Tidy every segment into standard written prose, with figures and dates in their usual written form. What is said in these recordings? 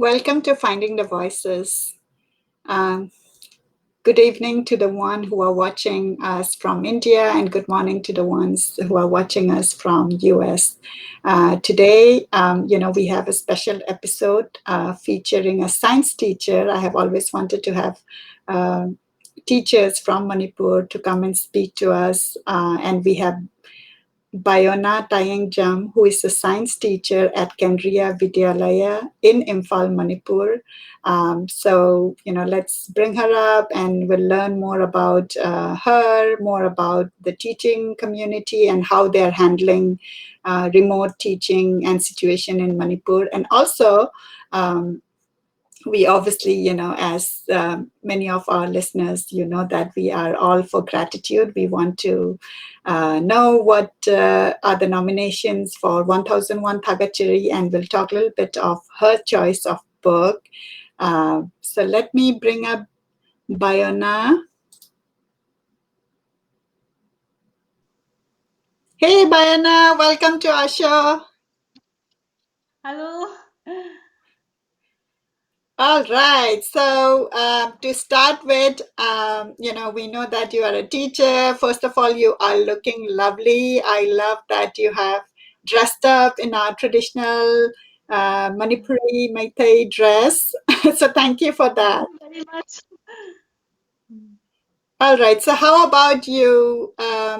Welcome to Finding the Voices. Um, Good evening to the one who are watching us from India, and good morning to the ones who are watching us from US. Today, we have a special episode featuring a science teacher. I have always wanted to have uh, teachers from Manipur to come and speak to us, and we have Biona Tayenjam, who is a science teacher at Kendriya Vidyalaya in Imphal, Manipur. Let's bring her up and we'll learn more about her, more about the teaching community and how they're handling remote teaching and situation in Manipur. And also, we obviously, as many of our listeners, that we are all for gratitude. We want to know what are the nominations for 1001 Thagatchari, and we'll talk a little bit of her choice of book. So let me bring up Biona. Hey, Biona, welcome to our show. Hello. All right. So to start with, we know that you are a teacher. First of all, you are looking lovely. I love that you have dressed up in our traditional Manipuri Meitei dress. So thank you for Thank that. you very much. All right. So how about you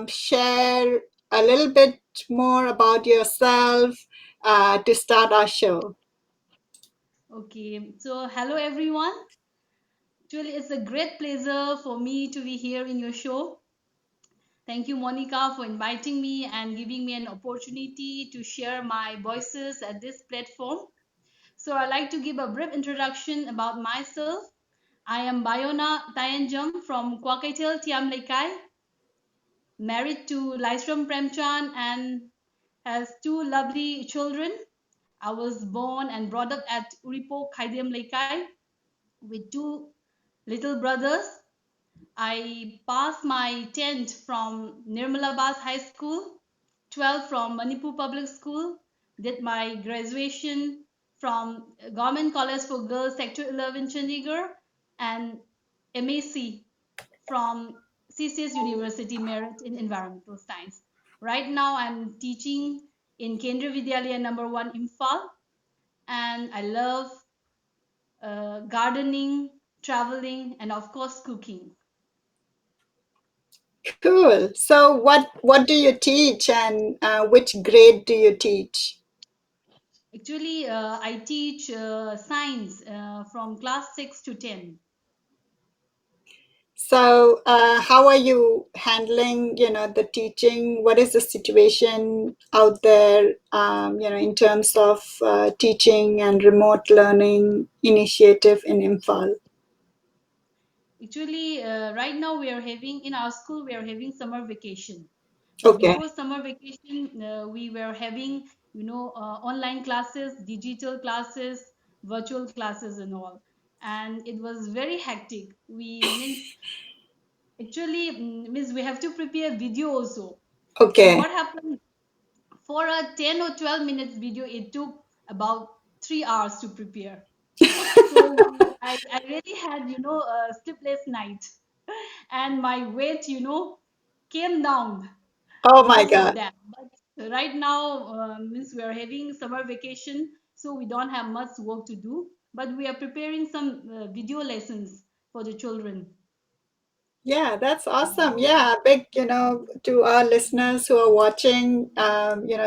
share a little bit more about yourself to start our show? Okay, so hello everyone. Actually, it's a great pleasure for me to be here in your show. Thank you, Monica, for inviting me and giving me an opportunity to share my voices at this platform. So, I'd like to give a brief introduction about myself. I am Biona Tayenjam from Kwakaitel Tiam Lekai, married to Laisram Premchan and has two lovely children. I was born and brought up at Uripo Khaidiam Lekai with two little brothers. I passed my 10th from Nirmalabad High School, 12 from Manipur Public School, did my graduation from Government College for Girls Sector 11 Chandigarh, and MAC from CCS University Merit in Environmental Science. Right now I'm teaching in Kendriya Vidyalaya number 1 Imphal, and I love gardening, traveling, and of course cooking. Cool. So what do you teach and which grade do you teach? Actually, I teach science from class 6 to 10. So how are you handling, the teaching? What is the situation out there, in terms of teaching and remote learning initiative in Imphal? Actually, right now we are having in our school we are having summer vacation. But Okay. before summer vacation, we were having online classes, digital classes, virtual classes, and all. And it was very hectic. We means actually means we have to prepare video also. And Okay. what happened for a 10 or 12 minutes video? It took about 3 hours to prepare. So I really had a sleepless night, and my weight came down Oh my because of God. that. But right now means we are having summer vacation, so we don't have much work to do, but we are preparing some video lessons for the children. Yeah, that's awesome. Yeah, big, to our listeners who are watching,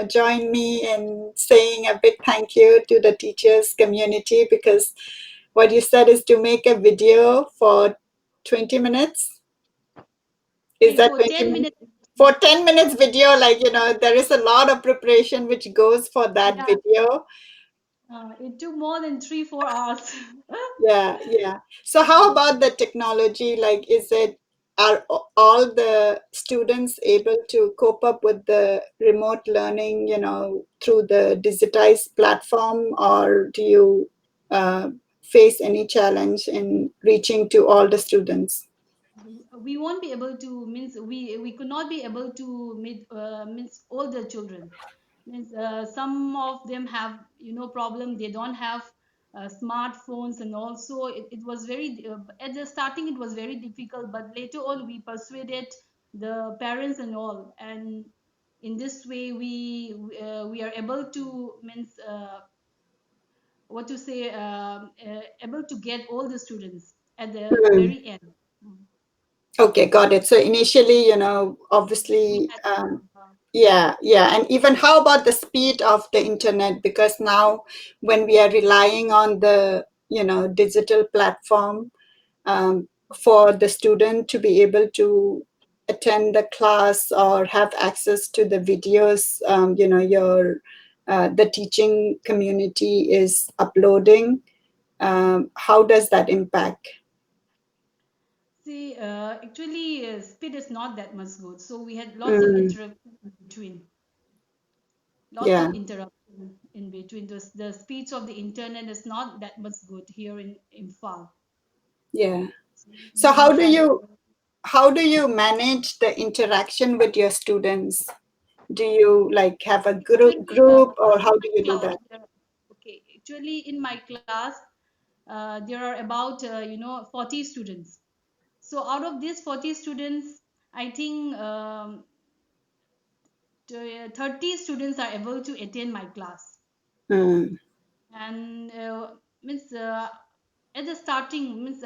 join me in saying a big thank you to the teachers community, because what you said is to make a video for 20 minutes. Is that For 20 10 minutes? minutes For 10 minutes video, like, there is a lot of preparation which goes for that Yeah, video. it took more than 3 4 hours. Yeah, yeah. So how about the technology? Like, are all the students able to cope up with the remote learning, through the digitized platform, or do you face any challenge in reaching to all the students? We won't be able to means we could not be able to meet means all the children. Means some of them have problem, they don't have smartphones, and also it was very at the starting it was very difficult, but later on we persuaded the parents and all, and in this way we are able to means what to say able to get all the students at the Hmm. very end. Mm. Okay, got it. So initially, We obviously, had yeah, yeah. And even how about the speed of the internet? Because now when we are relying on the, digital platform, for the student to be able to attend the class or have access to the videos, the teaching community is uploading. How does that impact? see actually speed is not that much good, so we had lots of Mm, interruptions in between, lots yeah, of interruption in between. The speeds of the internet is not that much good here in Imphal. yeah. So So we had how do you manage the interaction with your students? Do you like have a actually group or in how do my you do class that? okay, actually in my class there are about 40 students. So out of these 40 students, I think 30 students are able to attend my class. Mm, And means at the starting means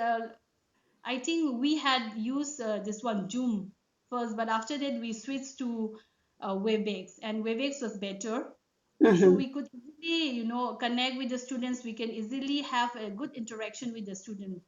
I think we had used this one Zoom first, but after that we switched to WebEx, and WebEx was better. So hmm. we could easily, connect with the students. We can easily have a good interaction with the student.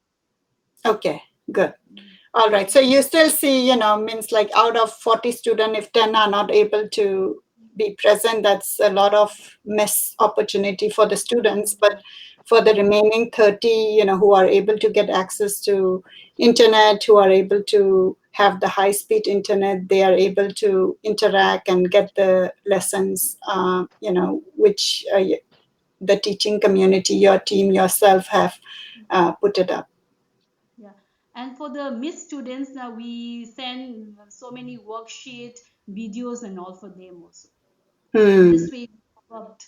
Okay, good. Mm. All right. So you still see, means like out of 40 students, if 10 are not able to be present, that's a lot of miss opportunity for the students. But for the remaining 30, who are able to get access to internet, who are able to have the high speed internet, they are able to interact and get the lessons, which the teaching community, your team, yourself have put it up. Yeah. And for the miss students, now we send so many worksheet videos and all for them also. In Hmm. this way, it worked.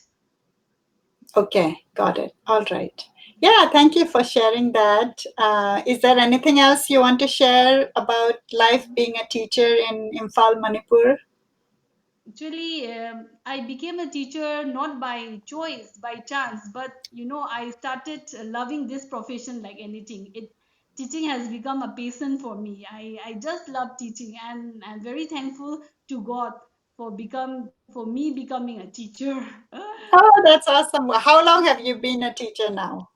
Okay, got it. All right. Yeah, thank you for sharing that. Is there anything else you want to share about life being a teacher in Imphal, Manipur? Actually, I became a teacher not by choice, by chance, but I started loving this profession like anything. Teaching has become a passion for me. I just love teaching, and I'm very thankful to God for me becoming a teacher. Oh, that's awesome. How long have you been a teacher now?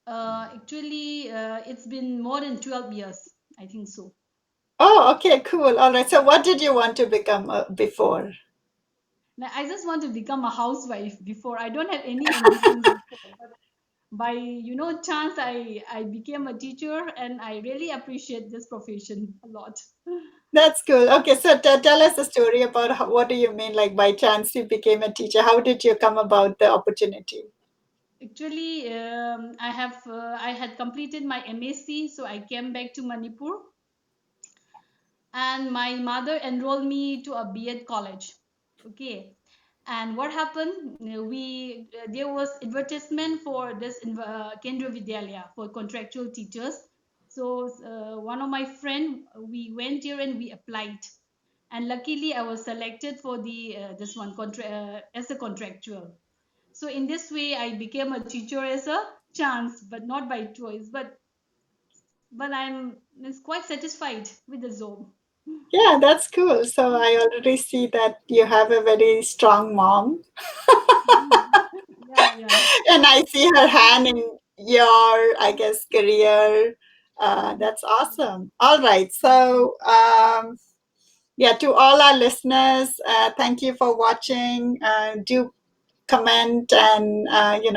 Actually, it's been more than 12 years. I think so. Oh, okay, cool. All right. So, what did you want to become before? Now, I just want to become a housewife before. I don't have any ambitions before. But by chance, I became a teacher, and I really appreciate this profession a lot. That's cool. Okay, so tell us a story about what do you mean, like by chance you became a teacher? How did you come about the opportunity? Actually, I had completed my MSc, so I came back to Manipur, and my mother enrolled me to a B.Ed college. Okay, and what happened? We There was advertisement for this Kendriya Vidyalaya for contractual teachers. So one of my friend, we went here and we applied, and luckily I was selected for the this one as a contractual. So in this way, I became a teacher as a chance, but not by choice. But I'm is quite satisfied with the job. Yeah, that's cool. So I already see that you have a very strong mom. Yeah, yeah. And I see her hand in your, I guess, career. That's awesome. All right. So, yeah, to all our listeners, thank you for watching. Do comment and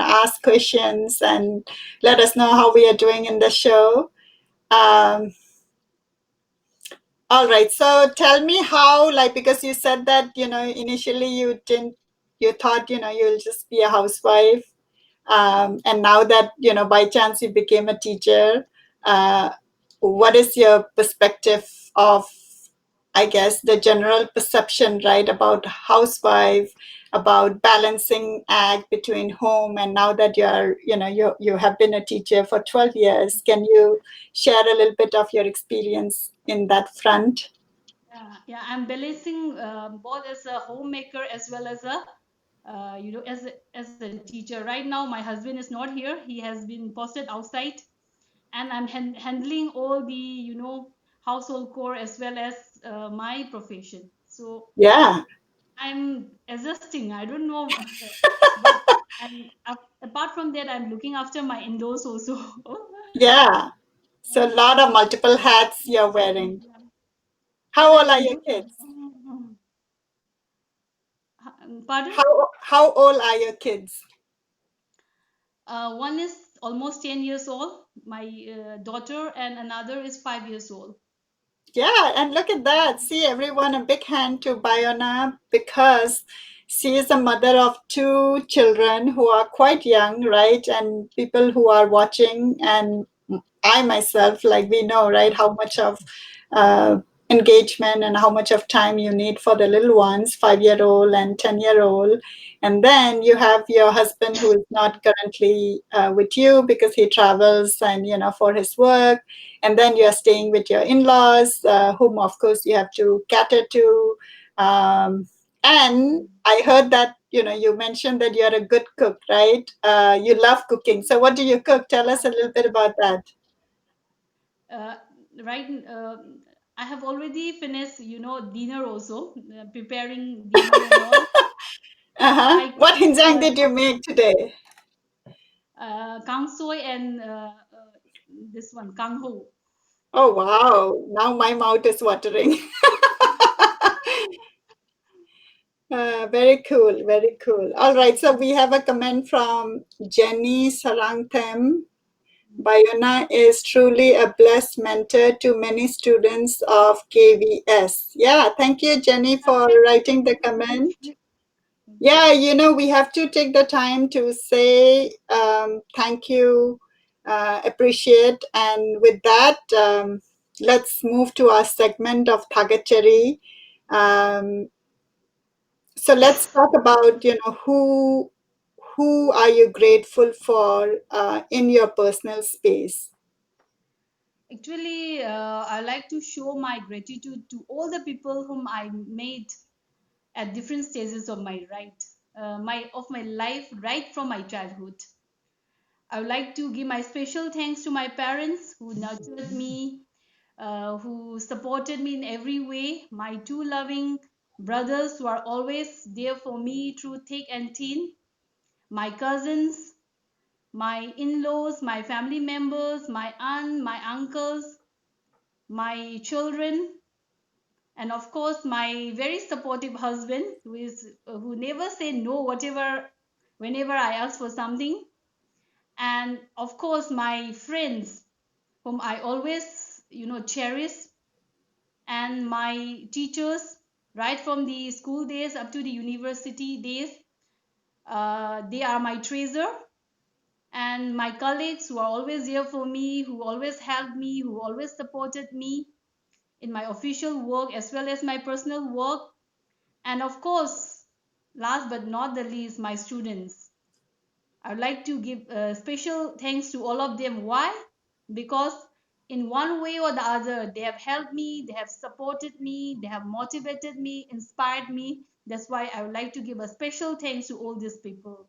ask questions and let us know how we are doing in the show. Um, all right. So tell me how, like, because you said that initially you didn't, you thought you'll just be a housewife, and now that by chance you became a teacher, uh, what is your perspective of, I guess, the general perception, right, about housewife, about balancing act between home, and now that you have been a teacher for 12 years, can you share a little bit of your experience in that front? Yeah, I'm balancing both as a homemaker as well as a as a teacher. Right now, my husband is not here; he has been posted outside, and I'm handling all the household core as well as my profession. So Yeah, I'm adjusting. I don't know, but apart from that, I'm looking after my in-laws also. yeah. So a lot of multiple hats you're wearing. Yeah. But How I old are your enjoy. kids? Pardon? How old are your kids? One is almost 10 years old, my daughter, and another is 5 years old. Yeah, and look at that. See, everyone, a big hand to Biona, because she is a mother of two children who are quite young, right? And people who are watching, and I myself, like, we know, right, how much of uh, engagement and how much of time you need for the little ones, 5-year-old and 10-year-old. And then you have your husband who is not currently with you because he travels and, for his work. And then you're staying with your in-laws, whom of course you have to cater to. And I heard that you mentioned that you're a good cook, right? You love cooking. So what do you cook? Tell us a little bit about that. Uh, right, I have already finished, dinner also, preparing dinner and all. Uh-huh. I What cook hinjang did you make today? kang soy and this one, kang ho. Oh wow! Now my mouth is watering. Very cool, very cool. All right, so we have a comment from Jenny Sarangthem. Biona is truly a blessed mentor to many students of KVS. Yeah, thank you, Jenny, for writing the comment. Yeah, we have to take the time to say thank you, appreciate. And with that, let's move to our segment of Thagatchari. Um, so let's talk about, who are you grateful for in your personal space? Actually, I like to show my gratitude to all the people whom I made at different stages of my life, right from my childhood. I would like to give my special thanks to my parents who nurtured me, who supported me in every way. My two loving brothers who are always there for me through thick and thin. My cousins, my in-laws, my family members, my aunt, my uncles, my children, and of course my very supportive husband who never say no whatever whenever I ask for something, and of course my friends whom I always cherish, and my teachers right from the school days up to the university days. They are my treasure, and my colleagues who are always here for me, who always helped me, who always supported me in my official work as well as my personal work. And of course, last but not the least, my students. I would like to give special thanks to all of them. Why? Because in one way or the other, they have helped me, they have supported me, they have motivated me, inspired me. That's why I would like to give a special thanks to all these people.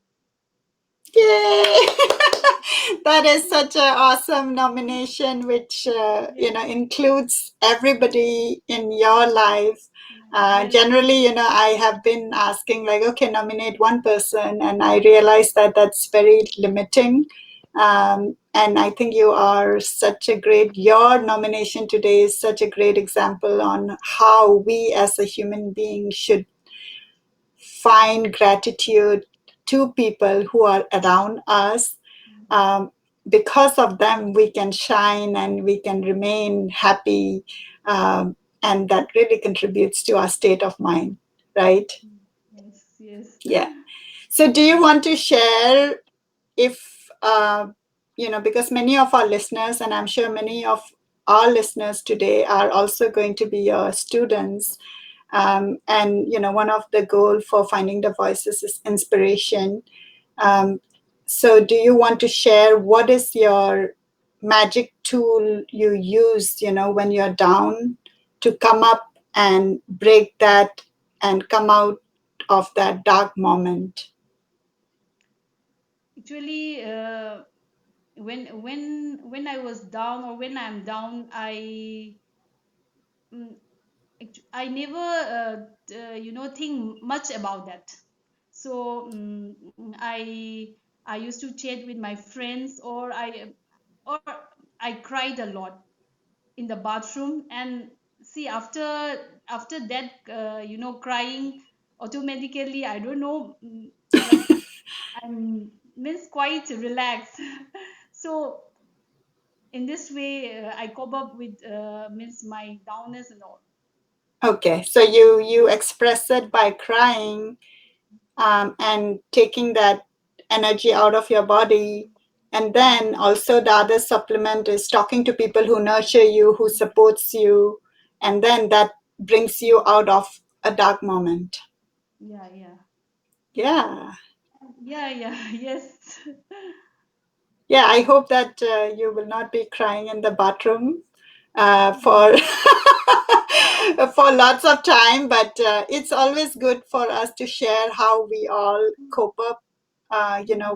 Yay! That is such an awesome nomination, which Yes, includes everybody in your life. yes, Generally, I have been asking, like, okay, nominate one person, and I realize that that's very limiting. And I think you are such a great. Your nomination today is such a great example on how we, as a human being, should find gratitude to people who are around us. um, because of them, we can shine and we can remain happy. And that really contributes to our state of mind, right? yes, yes. Yeah. So, do you want to share if, because many of our listeners, and I'm sure many of our listeners today are also going to be your students, And one of the goal for Finding the Voices is inspiration. um, so do you want to share what is your magic tool you use, when you're down, to come up and break that and come out of that dark moment? Actually, when I was down, or when I'm down, mm, I never think much about that. So I used to chat with my friends, or I cried a lot in the bathroom. And see, after that, crying automatically, I don't know, like, I'm means quite relaxed. So in this way, I cope up with means my downness and all. Okay, so you express it by crying, and taking that energy out of your body. And then Yeah, also the other supplement is talking to people who nurture you, who supports you, and then that brings you out of a dark moment. yeah, yeah, Yeah. yeah, yeah. Yes. Yeah, I hope that you will not be crying in the bathroom Yeah, for for lots of time, but it's always good for us to share how we all cope up,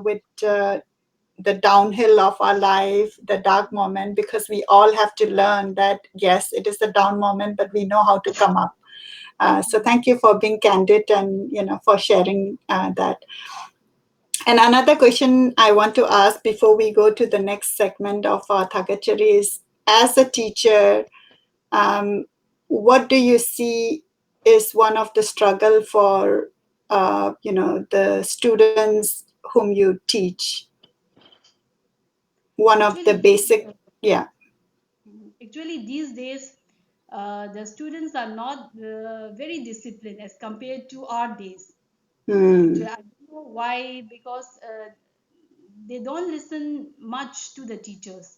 with the downhill of our life, the dark moment, because we all have to learn that yes, it is the down moment, but we know how to come up. So thank you for being candid, and for sharing that. And another question I want to ask before we go to the next segment of our Thagatchari is, as a teacher, um, what do you see is one of the struggle for the students whom you teach? One of the actually these basic, yeah. actually these days, the students are not very disciplined as compared to our days. Actually, Hmm. I don't know why, because they don't listen much to the teachers.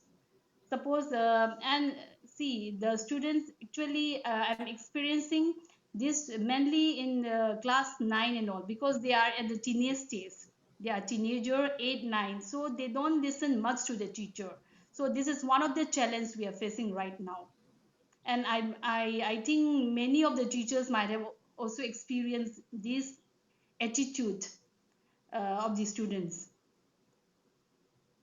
Suppose, and see, the students actually, I'm experiencing this mainly in class 9 and all, because they are at the teenage stage. They are teenager 8 9, so they don't listen much to the teacher. So this is one of the challenge we are facing right now. And I think many of the teachers might have also experienced this attitude of the students.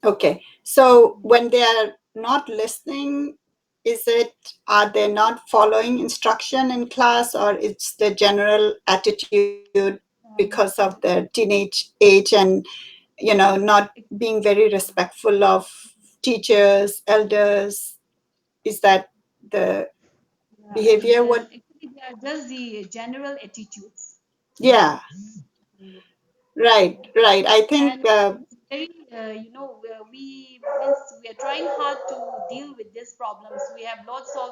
Okay. So when they are not listening, is it, are they not following instruction in class, or it's the general attitude because of Um, their teenage age, and not being very respectful of teachers, elders? Is that the behavior? What? Actually, they are just the general attitudes. Yeah. Mm. Right. I think And it's very, we are trying hard to deal with these problems. We have lots of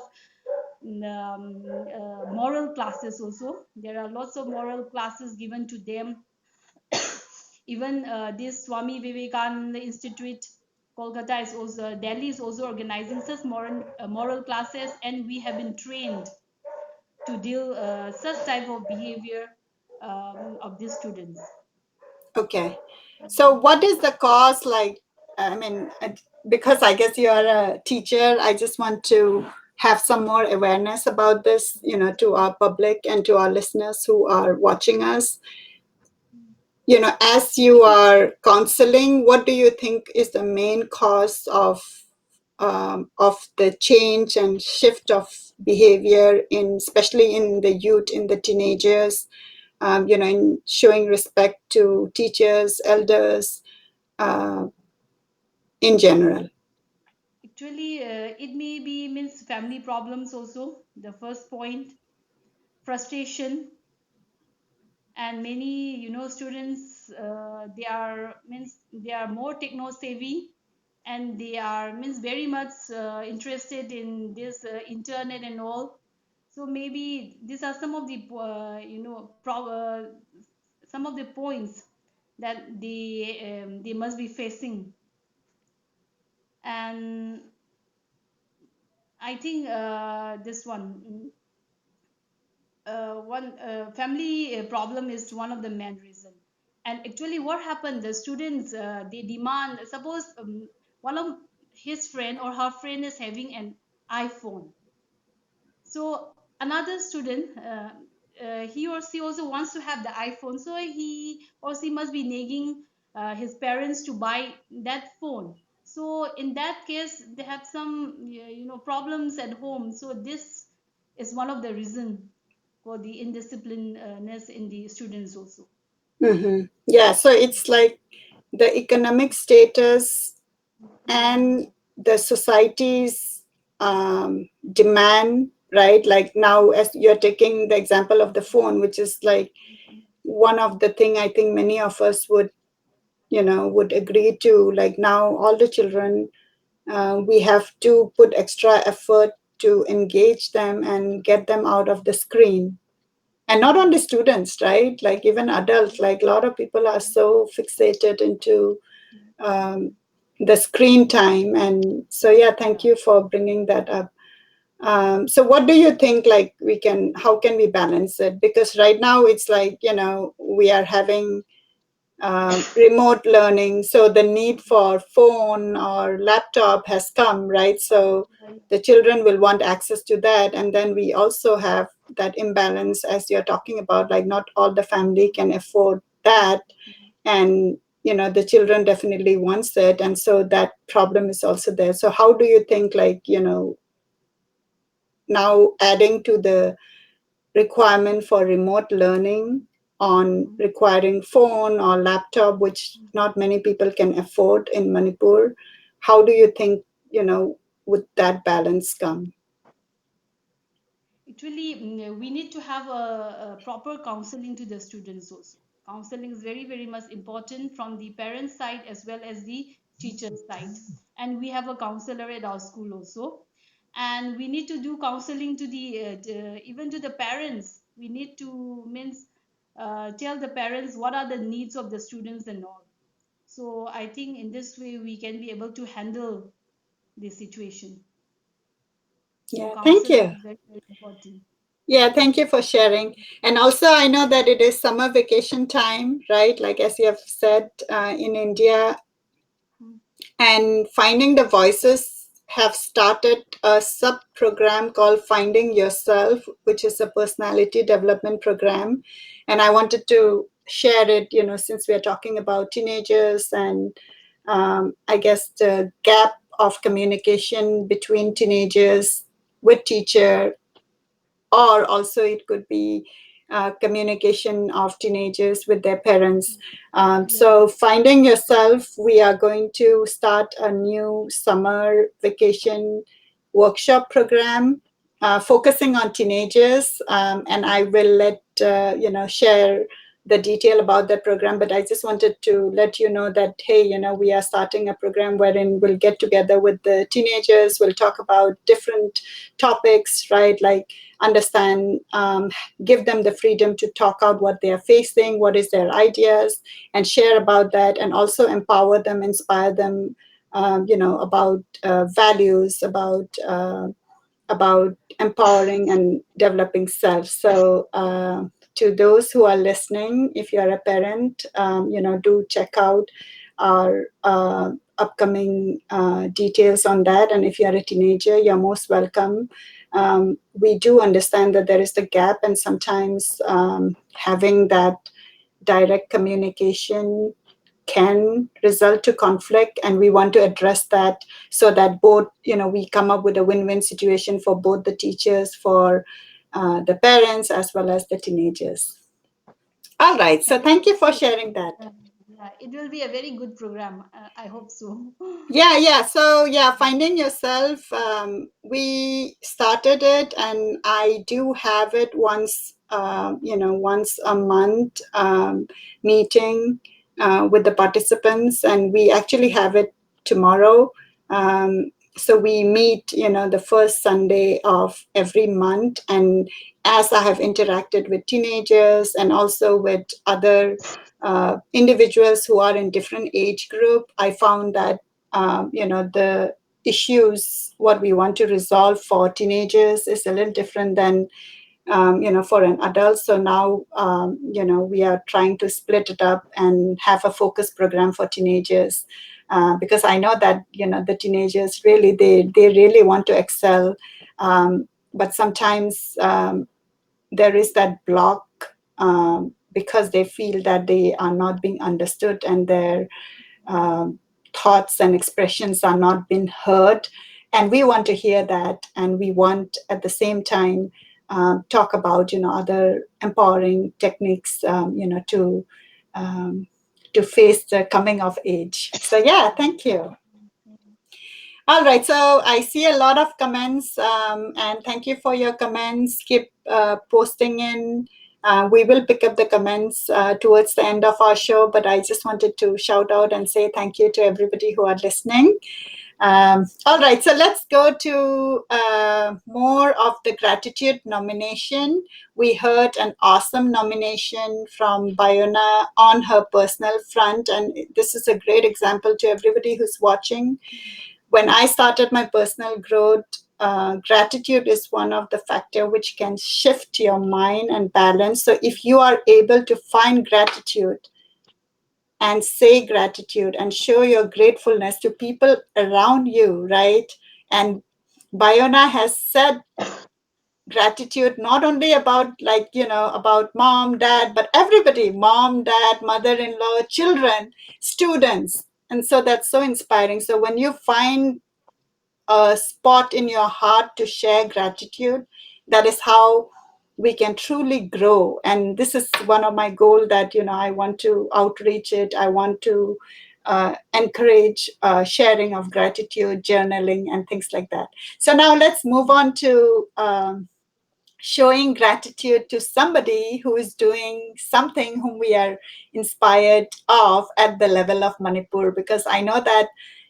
moral classes also. There are lots of moral classes given to them. Even this Swami Vivekananda Institute, Kolkata is also, Delhi is also organizing such moral classes, and we have been trained to deal such type of behavior of these students. okay. So, what is the cause like? I mean, because I guess you are a teacher, I just want to have some more awareness about this, to our public and to our listeners who are watching us. As you are counseling, what do you think is the main cause of the change and shift of behavior, in especially in the youth, in the teenagers? In showing respect to teachers, elders, uh, in general. Actually, it may be means family problems also. The first point, frustration. And many students, they are more techno savvy, and they are means very much interested in this internet and all. So maybe these are some of the some of the points that they must be facing. And I think this one, one family problem is one of the main reason. And actually what happened, the students they demand, suppose one of his friend or her friend is having an iPhone, so another student he or she also wants to have the iPhone, so he or she must be nagging his parents to buy that phone. So in that case they have some problems at home. So this is one of the reason for the indisciplinedness in the students also. Mm-hmm. Yeah, so it's like the economic status Yeah. and the society's demand, right? Like now, as you're taking the example of the phone, which is like one of the thing I think many of us would, would agree to. Like now, all the children, we have to put extra effort to engage them and get them out of the screen. And not only students, right? Like even adults, like a lot of people are so fixated into the screen time. And so, yeah, thank you for bringing that up. So what do you think, like how can we balance it? Because right now it's like, we are having remote learning. So the need for phone or laptop has come, right? So Right. the children will want access to that. And then we also have that imbalance, as you're talking about, like not all the family can afford that. And, the children definitely wants it. And so that problem is also there. So how do you think, like, now adding to the requirement for remote learning on requiring phone or laptop, which not many people can afford in Manipur. How do you think, would that balance come? Actually, we need to have a proper counseling to the students also. Counseling is very, very much important from the parent side as well as the teacher side. And we have a counselor at our school also. And we need to do counseling to even to the parents. We need to tell the parents what are the needs of the students and all. So I think in this way we can be able to handle the situation. So Yeah, thank counseling you. is very, very important. Yeah, thank you for sharing. And also, I know that it is summer vacation time, right? Like as you have said, in India, and Finding the Voices have started a sub program called Finding Yourself, which is a personality development program. And I wanted to share it, since we're talking about teenagers and I guess the gap of communication between teenagers with teacher, or also it could be communication of teenagers with their parents. Yeah. So, Finding Yourself, we are going to start a new summer vacation workshop program focusing on teenagers, and I will share the detail about that program. But I just wanted to let you know that, hey, we are starting a program wherein we'll get together with the teenagers. We'll talk about different topics, right? Like understand, give them the freedom to talk out what they are facing, what is their ideas, and share about that, and also empower them, inspire them, about values, about empowering and developing self. So, to those who are listening, if you are a parent, do check out our upcoming details on that. And if you are a teenager, you're most welcome. We do understand that there is the gap, and sometimes having that direct communication can result to conflict, and we want to address that so that both, we come up with a win-win situation for both the teachers, for the parents, as well as the teenagers. All right, so Thank thank you for you. sharing that. Yeah, it will be a very good program. I hope so. Yeah. So, yeah, Finding Yourself, we started it, and I do have it once a month meeting with the participants, and we actually have it tomorrow. So we meet, the first Sunday of every month, and as I have interacted with teenagers and also with other individuals who are in different age group, I found that the issues what we want to resolve for teenagers is a little different than for an adult. So now, we are trying to split it up and have a focus program for teenagers, because I know that, the teenagers really, they really want to excel. But sometimes there is that block, because they feel that they are not being understood, and their um, thoughts and expressions are not being heard. And we want to hear that, and we want at the same time talk about, other empowering techniques, to face the coming of age. So yeah, thank you. All right, so I see a lot of comments, and thank you for your comments. Keep posting in. We will pick up the comments towards the end of our show, but I just wanted to shout out and say thank you to everybody who are listening. All right, so let's go to more of the gratitude nomination. We heard an awesome nomination from Biona on her personal front, and this is a great example to everybody who's watching. When I started my personal growth, gratitude is one of the factor which can shift your mind and balance. So if you are able to find gratitude and say gratitude and show your gratefulness to people around you, right? And Biona has said gratitude not only about, like, about mom, dad, but everybody, mom, dad, mother-in-law, children, students. And so that's so inspiring. So when you find a spot in your heart to share gratitude, that is how we can truly grow. And this is one of my goals, that I want to outreach it. I want to encourage sharing of gratitude, journaling, and things like that. So now let's move on to showing gratitude to somebody who is doing something whom we are inspired of at the level of Manipur. Because I know that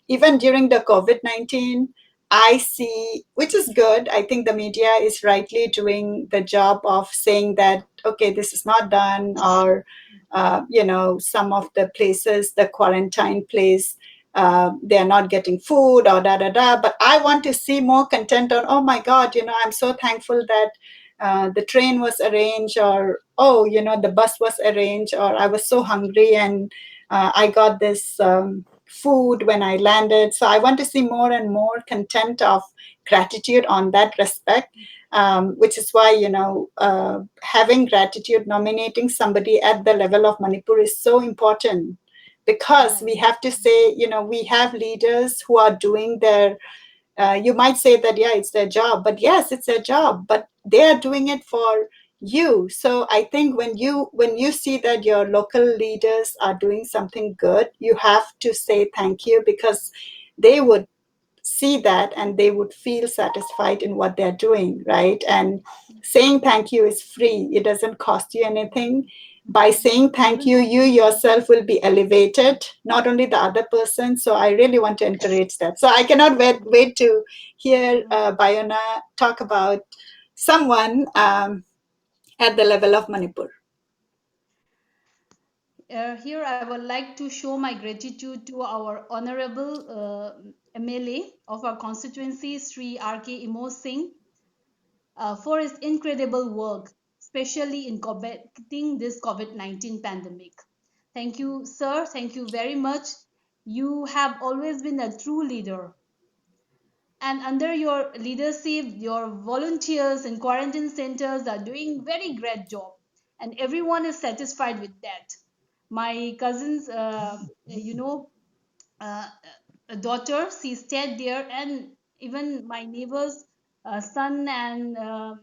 even during the COVID-19, I see, which is good, I think the media is rightly doing the job of saying that, okay, this is not done, or, some of the places, the quarantine place, they are not getting food, or da da da. But I want to see more content on, oh my God, I'm so thankful that the train was arranged, or oh, the bus was arranged, or I was so hungry and I got this food when I landed. So I want to see more and more content of gratitude on that respect, which is why, having gratitude, nominating somebody at the level of Manipur is so important, because we have to say, we have leaders who are doing their, you might say that, yeah, it's their job, but yes, it's their job, but they are doing it for you. So I think when you see that your local leaders are doing something good, you have to say thank you, because they would see that and they would feel satisfied in what they're doing, right? And saying thank you is free. It doesn't cost you anything. By saying thank you, you yourself will be elevated, not only the other person. So I really want to encourage that. So I cannot wait to hear Biona talk about someone at the level of Manipur. Here, I would like to show my gratitude to our honorable MLA of our constituency, Sri R.K. Imo Singh, for his incredible work, especially in combating this COVID-19 pandemic. Thank you, sir. Thank you very much. You have always been a true leader. And under your leadership, your volunteers in quarantine centers are doing very great job, and everyone is satisfied with that. My cousin's, uh, daughter, she stayed there, and even my neighbor's son and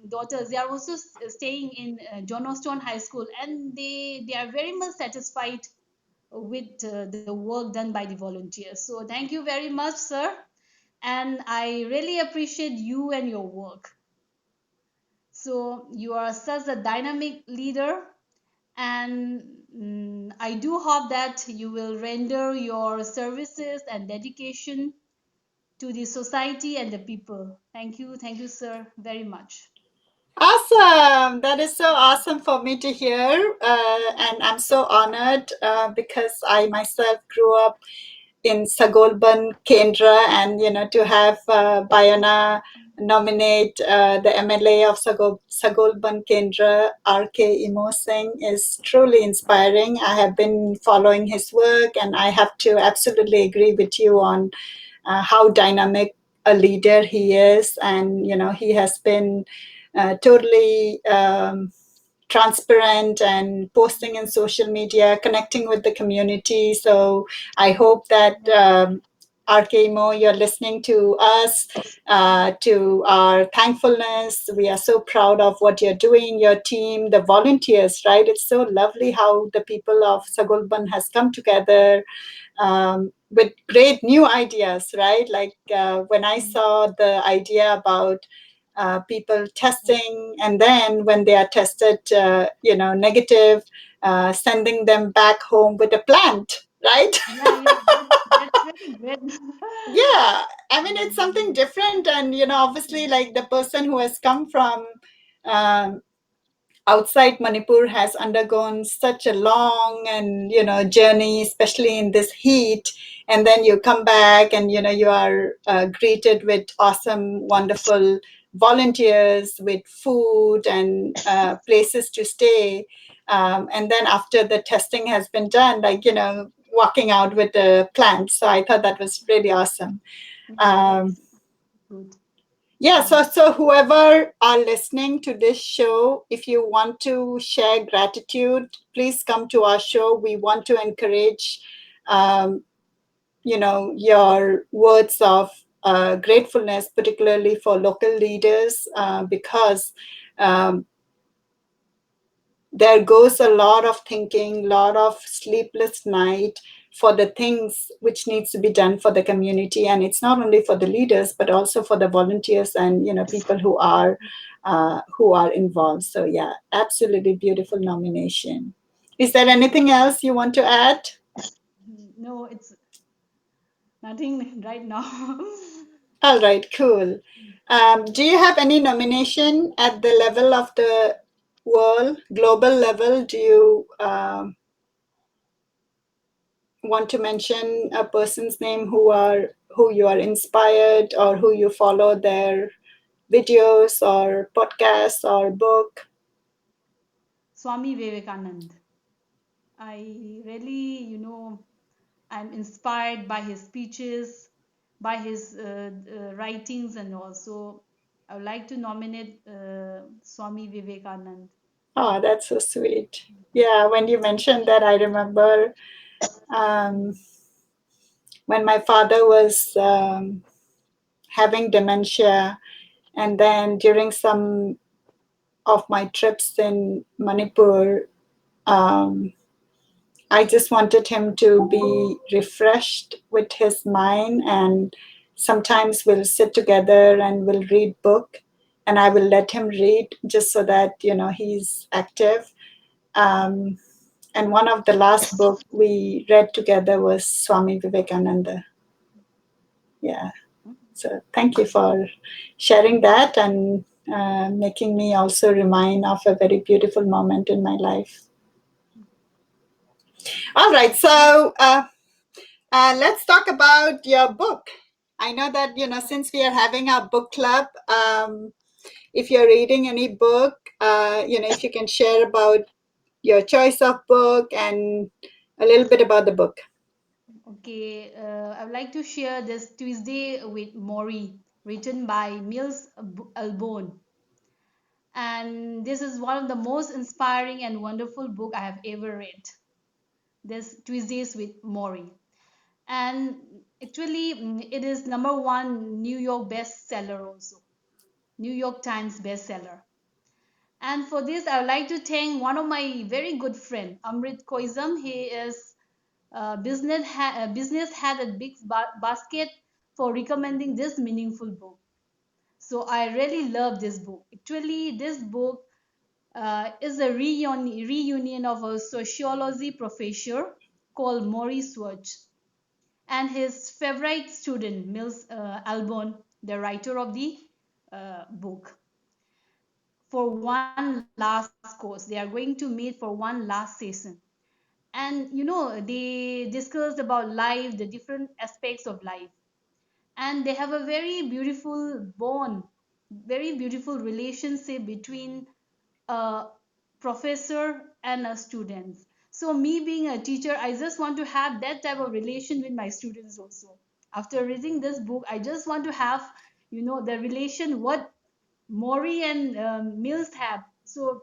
daughters, they are also staying in Johnstone High School, and they are very much satisfied with the work done by the volunteers. So thank you very much, sir, and I really appreciate you and your work. So you are such a dynamic leader, and I do hope that you will render your services and dedication to the society and the people. Thank you, sir, very much. Awesome. That is so awesome for me to hear. And I'm so honored because I myself grew up in Sagolband, Kendra, and to have Biona nominate the MLA of Sagolband Kendra, R.K. Imo Singh, is truly inspiring. I have been following his work, and I have to absolutely agree with you on how dynamic a leader he is, and he has been totally transparent and posting in social media, connecting with the community. So I hope that RKMO, you're listening to us, to our thankfulness. We are so proud of what you're doing, your team, the volunteers, right? It's so lovely how the people of Sagolban has come together with great new ideas, right? Like when I saw the idea about people testing, and then when they are tested, negative, sending them back home with a plant, right? Yeah, yeah, that's very great. Yeah, I mean, it's something Mm, different, and obviously, like the person who has come from um, outside Manipur has undergone such a long and journey, especially in this heat. And then you come back, and you are greeted with awesome, wonderful volunteers with food and places to stay. And then after the testing has been done, like walking out with the plant. So I thought that was really awesome. yeah, Um, that's good. yeah, Mm. so whoever are listening to this show, if you want to share gratitude, please come to our show. We want to encourage, um, your words of gratefulness, particularly for local leaders, because um, there goes a lot of thinking, lot of sleepless night for the things which needs to be done for the community, and it's not only for the leaders but also for the volunteers and people who are involved. So yeah, absolutely beautiful nomination. Is there anything else you want to add? No, it's nothing right now. All right, cool. Do you have any nomination at the level of the world, global level? Do you want to mention a person's name who you are inspired, or who you follow their videos or podcasts or book? Swami Vivekanand. I really, I'm inspired by his speeches, by his writings, and also I would like to nominate Swami Vivekanand. Oh, that's so sweet. Yeah, when you mentioned that, I remember um, when my father was having dementia, and then during some of my trips in Manipur, um, I just wanted him to be refreshed with his mind, and sometimes we'll sit together and we'll read book, and I will let him read just so that he's active. Um, and one of the last book we read together was Swami Vivekananda. Yeah. So thank you for sharing that, and making me also remind of a very beautiful moment in my life. All right. So let's talk about your book. I know that, since we are having our book club, if you're reading any book, if you can share about your choice of book and a little bit about the book. Okay, I would like to share this Tuesday with Morrie, written by Mills Albone. And this is one of the most inspiring and wonderful book I have ever read. This Tuesdays with Morrie. And actually, it is number one New York bestseller also. New York Times bestseller. And for this, I would like to thank one of my very good friend, Amrit Koizam. He is business had a big basket for recommending this meaningful book. So I really love this book. Actually, this book is a reunion of a sociology professor called Morrie Swatch and his favorite student, Mills Albon, the writer of the book, for one last course. They are going to meet for one last session. And they discussed about life, the different aspects of life, and they have a very beautiful bond, very beautiful relationship between a professor and a student. So me being a teacher, I just want to have that type of relation with my students also. After reading this book, I just want to have the relation what Morrie and Mills have. So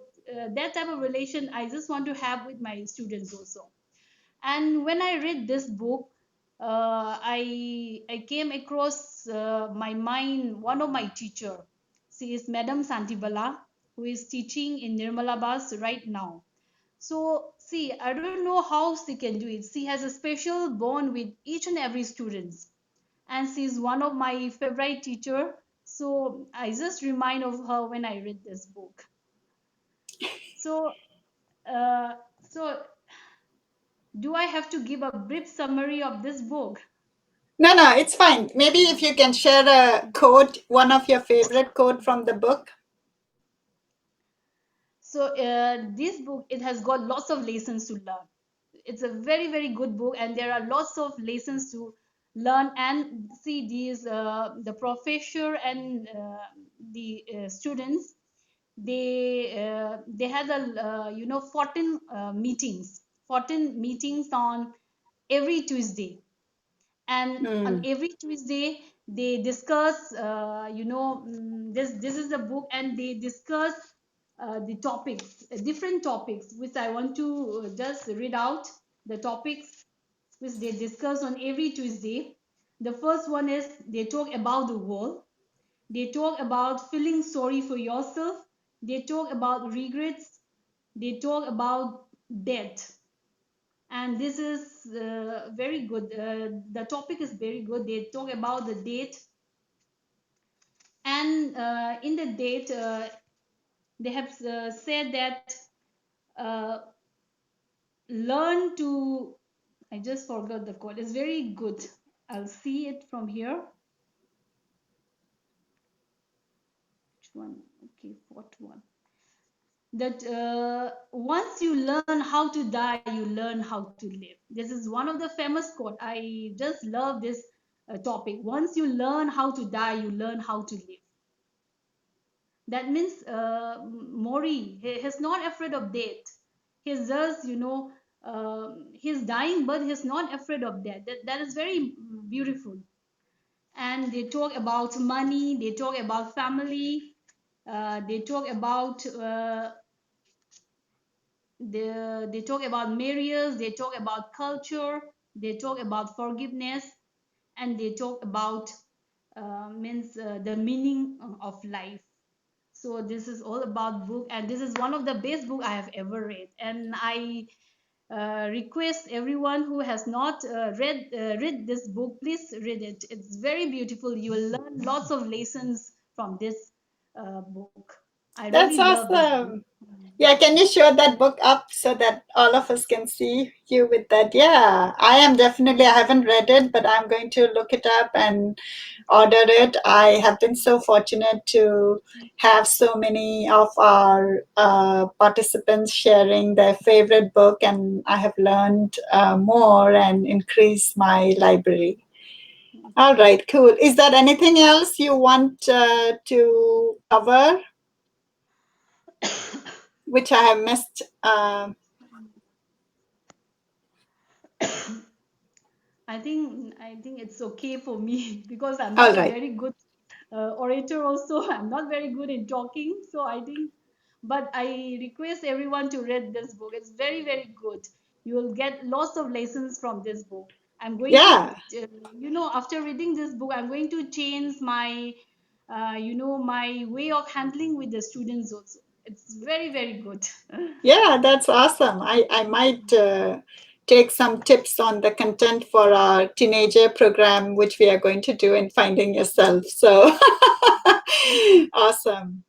that type of relation I just want to have with my students also. And when I read this book, I came across my mind one of my teacher. She is Madam Santibala, who is teaching in Nirmalabas right now. So see, I don't know how she can do it. She has a special bond with each and every student, and she is one of my favorite teacher. So I just remind of her when I read this book. So uh, so do I have to give a brief summary of this book? No, no, it's fine. Maybe if you can share a quote, one of your favorite quote from the book. So this book, it has got lots of lessons to learn. It's a very very good book, and there are lots of lessons to learn. And see, these the professor and the students, they had a 14 meetings, 14 meetings on every Tuesday. And on Mm, every Tuesday they discuss this is the book, and they discuss the topics, different topics, which I want to just read out the topics which they discuss on every Tuesday. The first one is they talk about the world, they talk about feeling sorry for yourself, they talk about regrets, they talk about death. And this is very good. The topic is very good. They talk about the date, and in the date, they have said that uh, learn to. I just forgot the quote. It's very good. I'll see it from here. Which one? Okay, fourth one. That once you learn how to die, you learn how to live. This is one of the famous quote. I just love this topic. Once you learn how to die, you learn how to live. That means Morrie, he's not afraid of death. He's just he's dying, but he's not afraid of death. That is very beautiful. And they talk about money, they talk about family, they talk about they talk about marriage, they talk about culture, they talk about forgiveness, and they talk about means the meaning of life. So this is all about book, and this is one of the best book I have ever read. And I request everyone who has not read this book, please read it. It's very beautiful. You will learn lots of lessons from this book. I really that's love this book. awesome. Yeah, can you show that book up so that all of us can see you with that? Yeah, I am definitely, I haven't read it, but I'm going to look it up and order it. I have been so fortunate to have so many of our participants sharing their favorite book, and I have learned more and increased my library. All right, cool. Is there anything else you want to cover, which I have missed? I think it's okay for me because I'm All not a right. very good orator also. I'm not very good in talking, so I think, but I request everyone to read this book. It's very very good. You will get lots of lessons from this book. I'm going to Yeah, after reading this book, I'm going to change my my way of handling with the students also. It's very very good. yeah, that's awesome. I might take some tips on the content for our teenager program, which we are going to do in Finding Yourself. So awesome.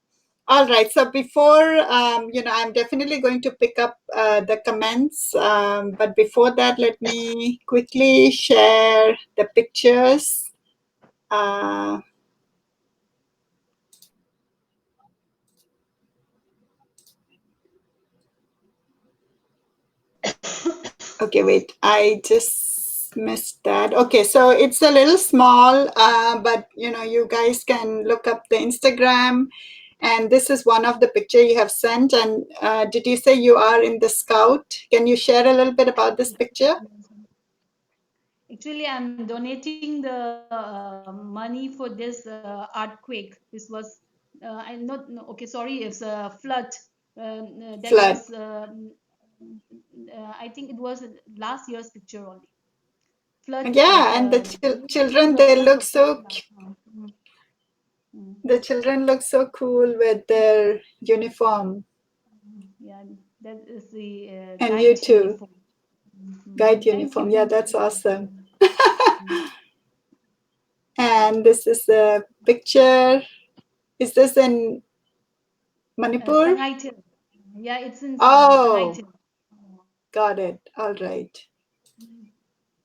All right. So before, I'm definitely going to pick up the comments. But before that, let me quickly share the pictures. Uh, Okay, wait. I just missed that. Okay, so it's a little small, but you guys can look up the Instagram. And this is one of the picture you have sent. And did you say you are in the Scout? Can you share a little bit about this picture? Actually, I'm donating the money for this earthquake. This was, I'm not, no, okay, sorry, it's a flood that Flood. was, I think it was last year's picture only. Flood, Yeah, and the it was children, they November look 1st so last. Mm. the children look so cool with their uniform. Yeah, that is the And you guide too. uniform. Guide Thank uniform. you, Yeah, thank that's you. awesome. Mm. And this is a picture. Is this in Manipur? Sangaitil. Yeah, it's in Oh, Sangaitil. got it. All right. Mm.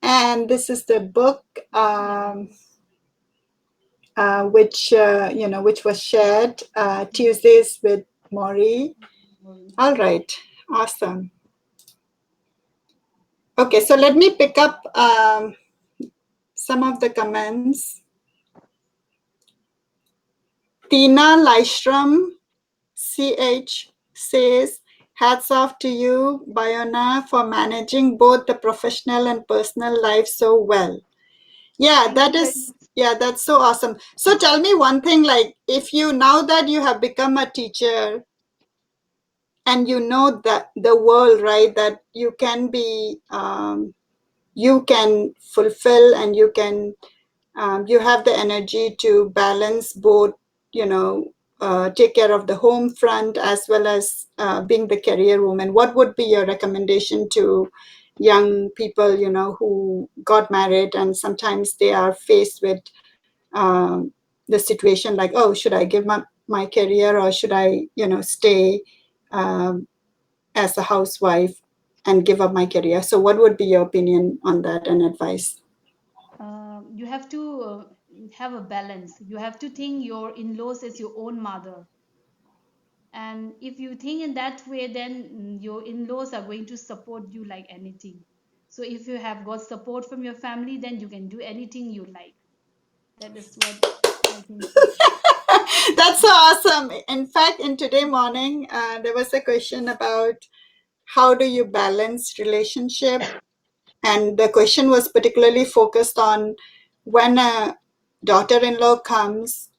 And this is the book, Yeah. which was shared Tuesdays with Morrie. Morrie. All right. Awesome. Okay, so let me pick up some of the comments. Tina Lystrom CH says, hats off to you, Biona, for managing both the professional and personal life so well. Yeah, Thank you very much. that's so awesome. So tell me one thing, like, if you, now that you have become a teacher and you know that the world, right, that you can be, you can fulfill and you have the energy to balance both, you know, take care of the home front as well as being the career woman. What would be your recommendation to young people, who got married and sometimes they are faced with the situation like, oh, should I give my career or should I, stay um, as a housewife and give up my career? So, what would be your opinion on that and advice? You have to have a balance. You have to think your in-laws as your own mother. And if you think in that way, then your in-laws are going to support you like anything. So if you have got support from your family, then you can do anything you like. That is what I think so. That's so awesome. In fact, in today morning, there was a question about how do you balance relationship, and the question was particularly focused on when a daughter-in-law comes.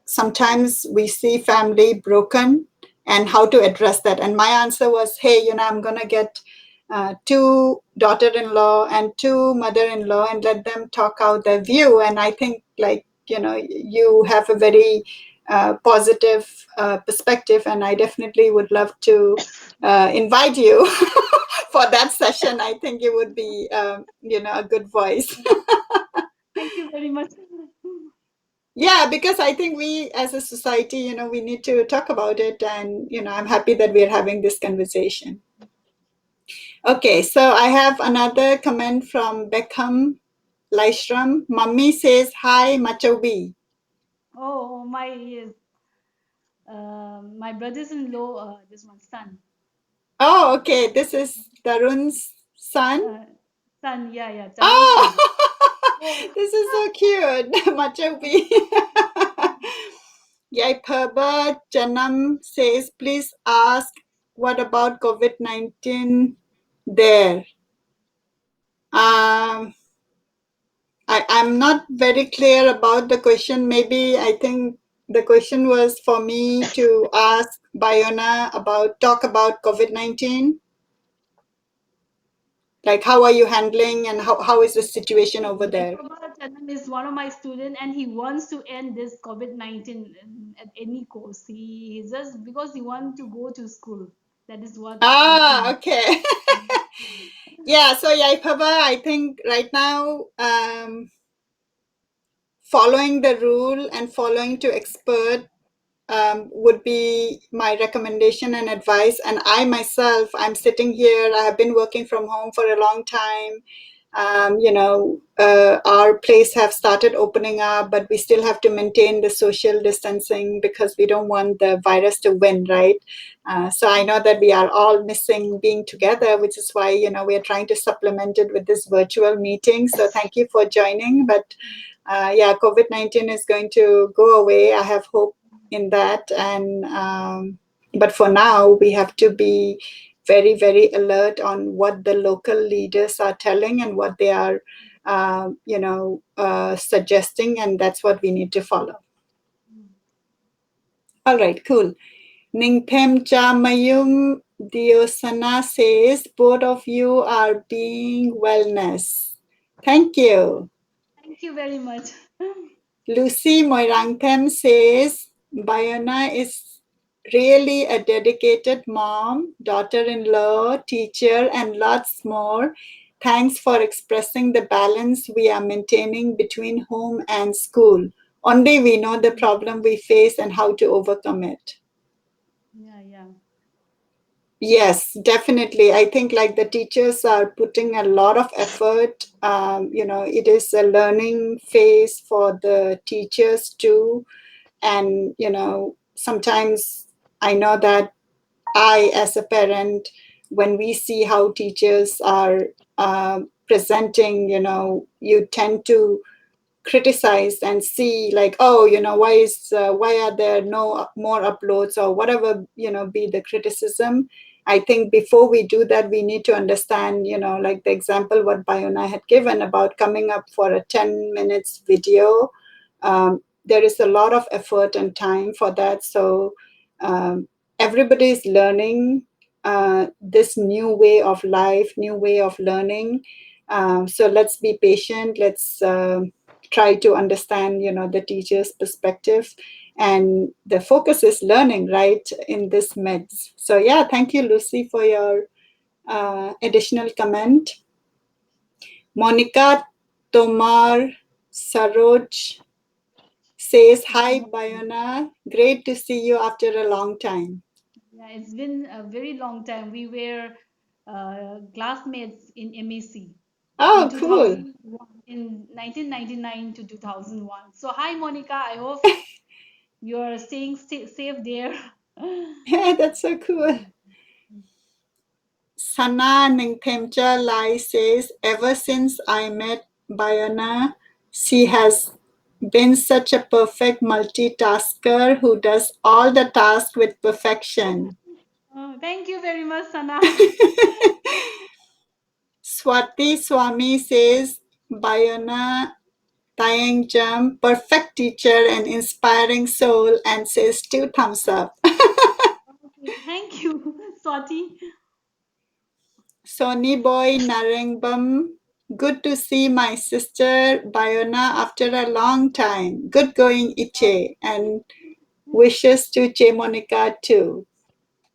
Sometimes we see family broken and how to address that. And my answer was, hey, I'm going to get two daughter-in-law and two mother-in-law and let them talk out their view. And I think, like, you have a very positive perspective, and I definitely would love to invite you for that session. I think you would be, a good voice. Thank you very much. Yeah, because I think we as a society, we need to talk about it. And, I'm happy that we're having this conversation. Okay, so I have another comment from Beckham Lystrom. Mummy says, hi, Machobi. Oh, my yes. My brothers-in-law, this one son. Oh, okay. This is Tarun's son. Uh, son, yeah, yeah, Tarun's Oh, son. Oh. this is so cute. Machobi. Yaipaba Janam says, please ask, what about COVID-19 there? Um, I'm not very clear about the question. Maybe I think the question was for me to ask Biona talk about COVID-19. Like, how are you handling and how is the situation over there? Yaipaba Chandan is one of my students, and he wants to end this COVID-19 at any cost. He just because he wants to go to school. That is what I Ah, think. okay. Yeah, so Yaipaba, I think right now, following the rule and following to expert would be my recommendation and advice. And I myself, I'm sitting here, I have been working from home for a long time. our place have started opening up, but we still have to maintain the social distancing because we don't want the virus to win, right? So I know that we are all missing being together, which is why, we are trying to supplement it with this virtual meeting. So thank you for joining. But yeah, COVID-19 is going to go away. I have hope in that. And but for now, we have to be very, very alert on what the local leaders are telling and what they are, suggesting, and that's what we need to follow. All right, cool. Ningpem Chamayum Diosana says, both of you are being wellness. Thank you. Thank you very much. Lucy Moirangtem says, Biona is really a dedicated mom, daughter-in-law, teacher, and lots more. Thanks for expressing the balance we are maintaining between home and school. Only we know the problem we face and how to overcome it. Yeah, yeah. Yes, definitely. I think like the teachers are putting a lot of effort. It is a learning phase for the teachers too. And, sometimes I know that I, as a parent, when we see how teachers are presenting, you tend to criticize and see like, oh, why are there no more uploads or whatever, be the criticism. I think before we do that, we need to understand, like the example what Biona had given about coming up for a 10 minutes video. There is a lot of effort and time for that. So everybody is learning this new way of life, new way of learning. So let's be patient. Let's try to understand, the teacher's perspective, and the focus is learning, right, in this midst. So yeah, thank you, Lucy, for your additional comment. Monica Tomar Saroj says, hi, Biona. Great to see you after a long time. Yeah, it's been a very long time. We were classmates in MAC in Oh, cool. 2001, in 1999 to 2001. So, hi, Monica. I hope you're staying safe there. Yeah, that's so cool. Sana Ningthemcha Lai says, ever since I met Biona, she has been such a perfect multitasker who does all the tasks with perfection. Oh, thank you very much, Sana. Swati Swami says, Biona Tayenjam, perfect teacher and inspiring soul, and says two thumbs up. Okay, thank you, Swati. Sonny Boy Narengbam, good to see my sister Biona after a long time. Good going, Iche, and wishes to Che Monica too.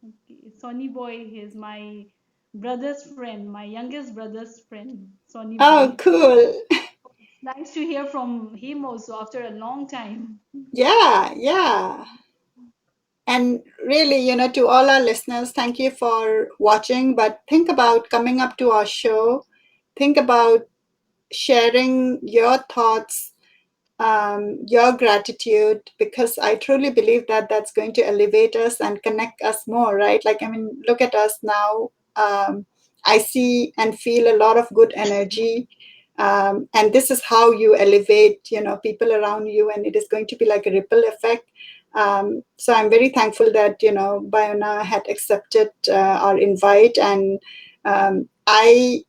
Okay, Sonny Boy is my brother's friend, my youngest brother's friend, Sonny Oh, Boy. cool. It's nice to hear from him also after a long time. Yeah, yeah. And really, to all our listeners, thank you for watching. But think about coming up to our show. Think about sharing your thoughts, your gratitude, because I truly believe that that's going to elevate us and connect us more, right? Like, I mean, look at us now. I see and feel a lot of good energy. And this is how you elevate, people around you, and it is going to be like a ripple effect. So I'm very thankful that, Biona had accepted our invite. And I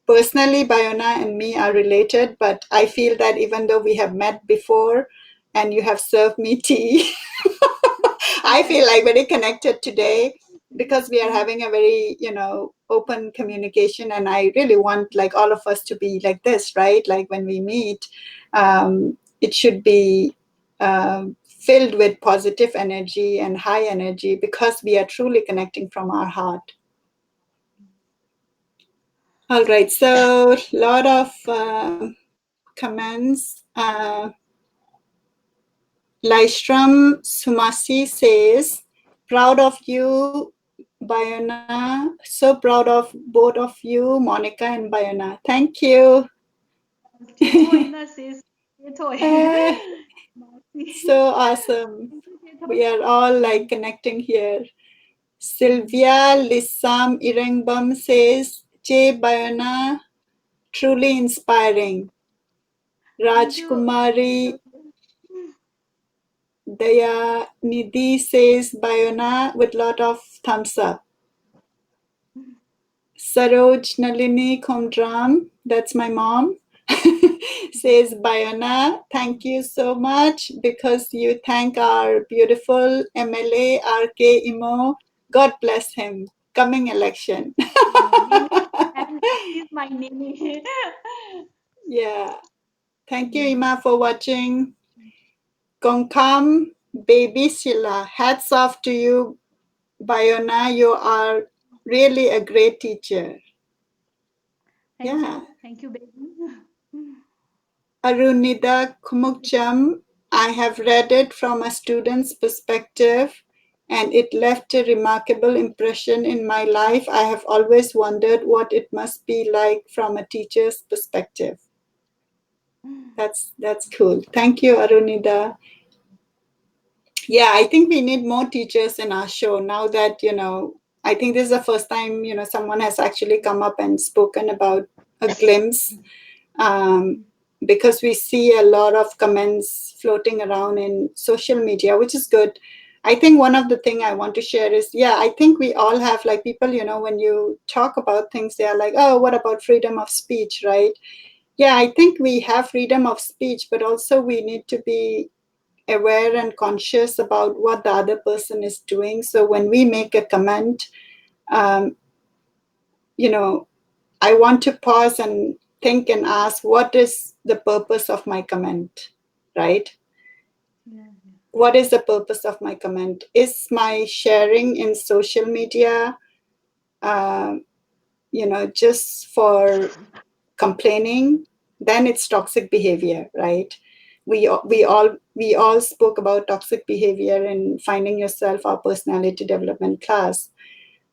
personally, Biona and me are related, but I feel that even though we have met before and you have served me tea, I Yeah, feel like very connected today because we are yeah. having a very, open communication. And I really want like all of us to be like this, right? Like when we meet, it should be filled with positive energy and high energy because we are truly connecting from our heart. All right, so a lot of comments. Lystrom Sumasi says, proud of you, Biona. So proud of both of you, Monica and Biona. Thank you. Che thôi na sis. Che thôi. Eh, Merci. so awesome. Thank you, che thôi. We are all like connecting here. Sylvia Lissam Irengbam says, J. Biona, truly inspiring. Thank you. Rajkumari Dayanidhi says, Biona with lot of thumbs up. Saroj Nalini Khomdram, that's my mom, says, Biona, thank you so much because you thank our beautiful MLA RK Imo. God bless him. Coming election. And he's my name. Yeah. Thank you, Ima, for watching. Konkam, baby Sheila, hats off to you, Biona. You are really a great teacher. Thank Yeah. you. Thank you, baby. Arunida Kumukcham, I have read it from a student's perspective and it left a remarkable impression in my life. I have always wondered what it must be like from a teacher's perspective. That's cool. Thank you, Arunida. Yeah, I think we need more teachers in our show now that, I think this is the first time, someone has actually come up and spoken about a glimpse, um, because we see a lot of comments floating around in social media, which is good. I think one of the thing I want to share is, yeah, I think we all have like people, when you talk about things, they are like, oh, what about freedom of speech, right? Yeah, I think we have freedom of speech, but also we need to be aware and conscious about what the other person is doing. So when we make a comment, um, you know, I want to pause and think and ask, what is the purpose of my comment, right? Yeah. What is the purpose of my comment? Is my sharing in social media, uh, just for complaining? Then it's toxic behavior, right? We all spoke about toxic behavior in Finding Yourself, our personality development class.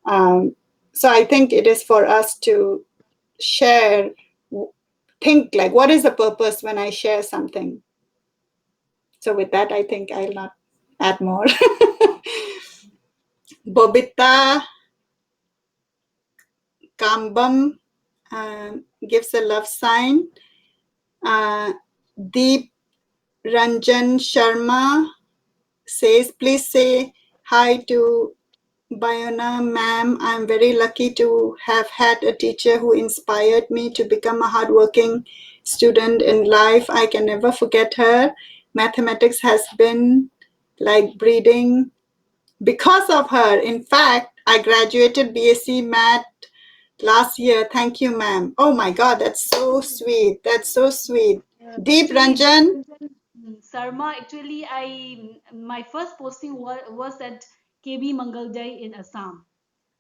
Um, so I think it is for us to share, think like, what is the purpose when I share something? So with that, I think I'll not add more. Bobita Kambam gives a love sign. Deep Ranjan Sharma says, please say hi to Biona ma'am. I'm very lucky to have had a teacher who inspired me to become a hardworking student in life. I can never forget her. Mathematics has been like breathing because of her. In fact, I graduated BSc Math last year. Thank you, ma'am. Oh my God, that's so sweet. That's so sweet. Deep Actually, Ranjan. Deepanjan Sarma, actually, my first posting was at KB Mangaljai in Assam.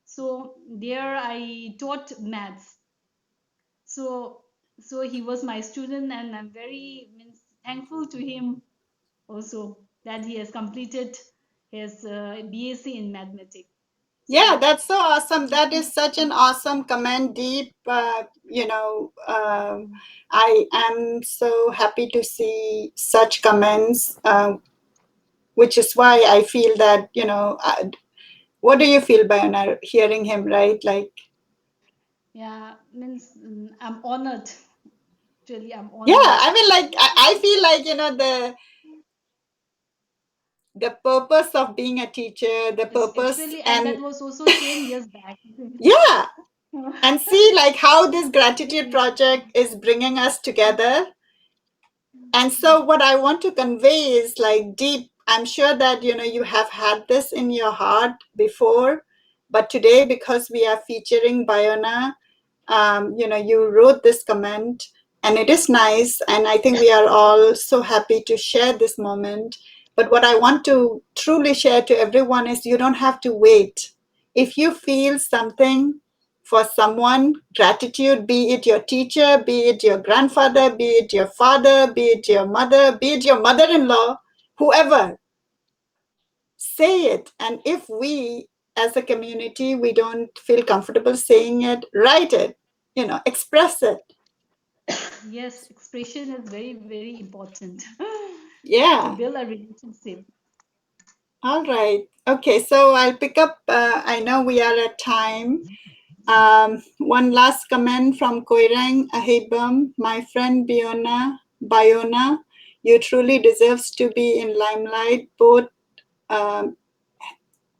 So there I taught maths. So so he was my student, and I'm very thankful to him also that he has completed his BSc in mathematics. Yeah, So that's so awesome. That is such an awesome comment, Deep. I am so happy to see such comments, which is why I feel that, what do you feel by hearing him, right? Like, yeah, I'm honored. Actually, I'm yeah, honored. I mean, like, I feel like, the purpose of being a teacher, the It's purpose, actually, and and that was also 10 years back. yeah, and see, like, how this gratitude Really. project is bringing us together. And so what I want to convey is like, Deep, I'm sure that you have had this in your heart before, but today, because we are featuring Biona, you wrote this comment, and it is nice, and I think we are all so happy to share this moment. But what I want to truly share to everyone is, you don't have to wait. If you feel something for someone, gratitude, be it your teacher, be it your grandfather, be it your father, be it your mother, be it your mother-in-law, whoever, say it. And if we as a community we don't feel comfortable saying it, write it, express it. Yes, expression is very, very important to Yeah. build a relationship. All right. Okay, so I'll pick up. I know we are at time. One last comment from Koirang Ahibam, my friend Biona, you truly deserves to be in limelight, both um,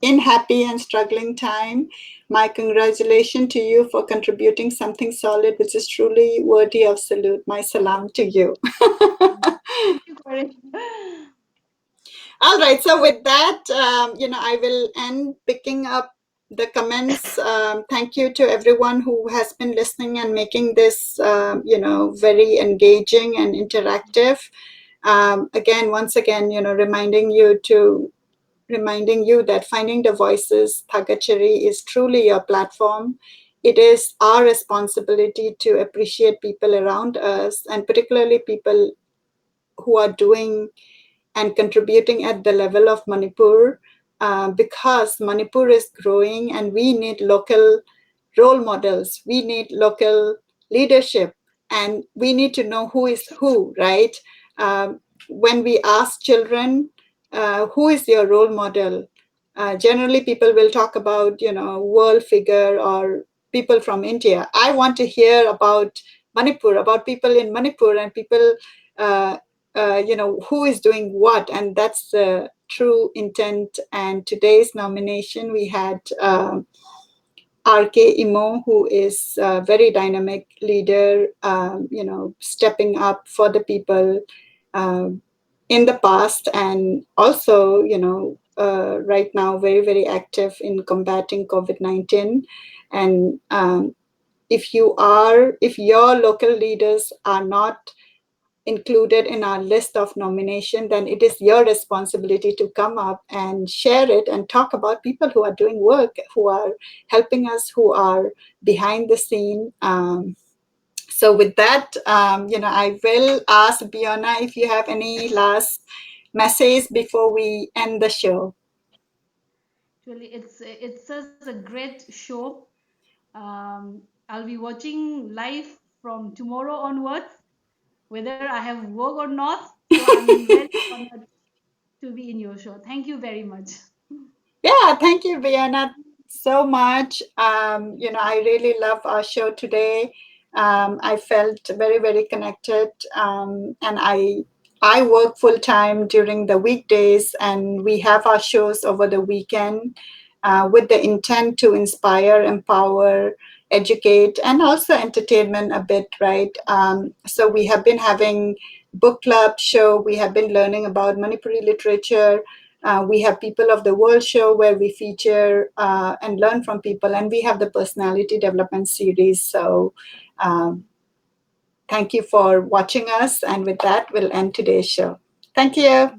in happy and struggling time. My congratulations to you for contributing something solid, which is truly worthy of salute. My salam to you. Thank you for it. All right. So with that, I will end picking up the comments. Thank you to everyone who has been listening and making this, very engaging and interactive. Once again, reminding you that Finding the Voices, Thagatchari, is truly your platform. It is our responsibility to appreciate people around us, and particularly people who are doing and contributing at the level of Manipur, because Manipur is growing and we need local role models, we need local leadership, and we need to know who is who, right? When we ask children, who is your role model? Generally, people will talk about, world figure or people from India. I want to hear about Manipur, about people in Manipur and people uh, who is doing what, and that's the true intent. And today's nomination, we had RK Imo, who is a very dynamic leader, stepping up for the people um, in the past, and also, right now, very, very active in combating COVID-19. And if your local leaders are not included in our list of nomination, then it is your responsibility to come up and share it and talk about people who are doing work, who are helping us, who are behind the scene. So with that, I will ask Biona if you have any last message before we end the show. Actually, it's such a great show. I'll be watching live from tomorrow onwards, whether I have work or not. So I'm very honored to be in your show. Thank you very much. Yeah, thank you, Vienna, so much. I really love our show today. I felt very, very connected, and I work full time during the weekdays, and we have our shows over the weekend with the intent to inspire, empower, educate, and also entertainment a bit, right? So we have been having book club show. We have been learning about Manipuri literature. We have People of the World show where we feature and learn from people, and we have the personality development series. So, um, thank you for watching us, and with that, we'll end today's show. Thank you.